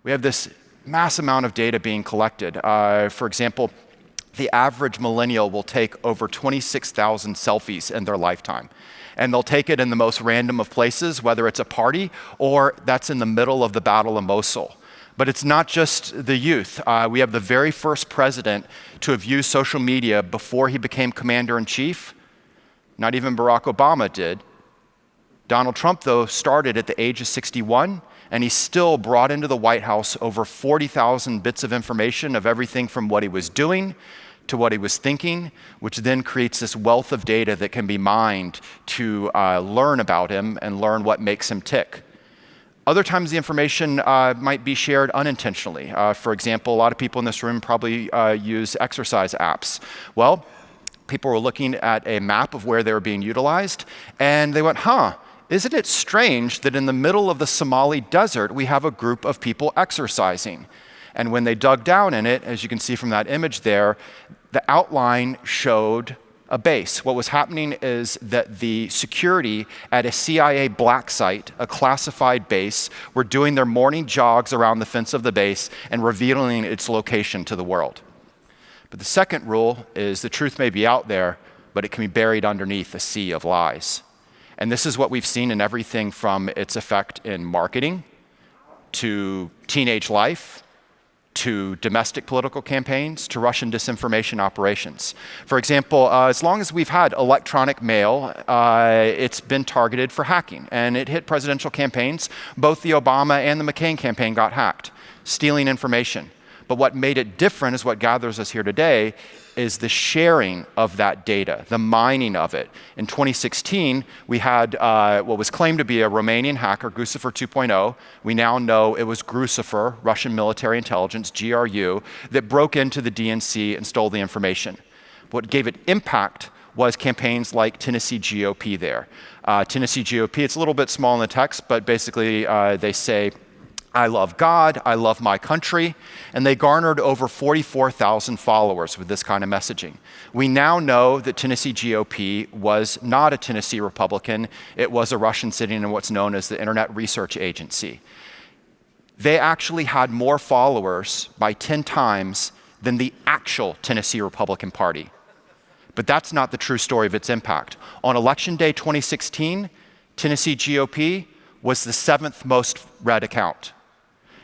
We have this mass amount of data being collected. For example, the average millennial will take over 26,000 selfies in their lifetime. And they'll take it in the most random of places, whether it's a party or that's in the middle of the Battle of Mosul. But it's not just the youth. We have the very first president to have used social media before he became commander-in-chief. Not even Barack Obama did. Donald Trump, though, started at the age of 61, and he still brought into the White House over 40,000 bits of information of everything from what he was doing to what he was thinking, which then creates this wealth of data that can be mined to learn about him and learn what makes him tick. Other times the information might be shared unintentionally. For example, a lot of people in this room probably use exercise apps. Well, people were looking at a map of where they were being utilized, and they went, isn't it strange that in the middle of the Somali desert, we have a group of people exercising? And when they dug down in it, as you can see from that image there, the outline showed a base. What was happening is that the security at a CIA black site, a classified base, were doing their morning jogs around the fence of the base and revealing its location to the world. But the second rule is the truth may be out there, but it can be buried underneath a sea of lies. And this is what we've seen in everything from its effect in marketing, to teenage life, to domestic political campaigns, to Russian disinformation operations. For example, as long as we've had electronic mail, it's been targeted for hacking, and it hit presidential campaigns. Both the Obama and the McCain campaign got hacked, stealing information. But what made it different is what gathers us here today is the sharing of that data, the mining of it. In 2016, we had what was claimed to be a Romanian hacker, Guccifer 2.0. We now know it was Grucifer, Russian military intelligence, GRU, that broke into the DNC and stole the information. What gave it impact was campaigns like Tennessee GOP there. Tennessee GOP, it's a little bit small in the text, but basically they say, I love God, I love my country, and they garnered over 44,000 followers with this kind of messaging. We now know that Tennessee GOP was not a Tennessee Republican, it was a Russian sitting in what's known as the Internet Research Agency. They actually had more followers by 10 times than the actual Tennessee Republican Party. But that's not the true story of its impact. On Election Day 2016, Tennessee GOP was the 7th most read account.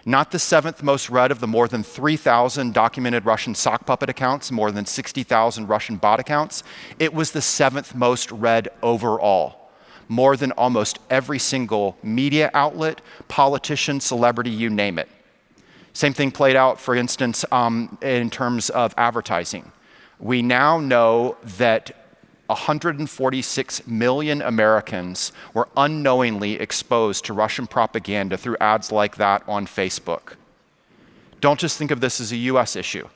Not the 7th most read of the more than 3,000 documented Russian sock puppet accounts, more than 60,000 Russian bot accounts. It was the 7th most read overall, more than almost every single media outlet, politician, celebrity, you name it. Same thing played out, for instance, in terms of advertising. We now know that 146 million Americans were unknowingly exposed to Russian propaganda through ads like that on Facebook. Don't just think of this as a US issue.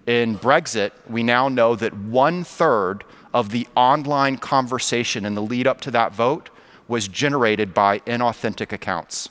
In Brexit, we now know that 1/3 of the online conversation in the lead up to that vote was generated by inauthentic accounts.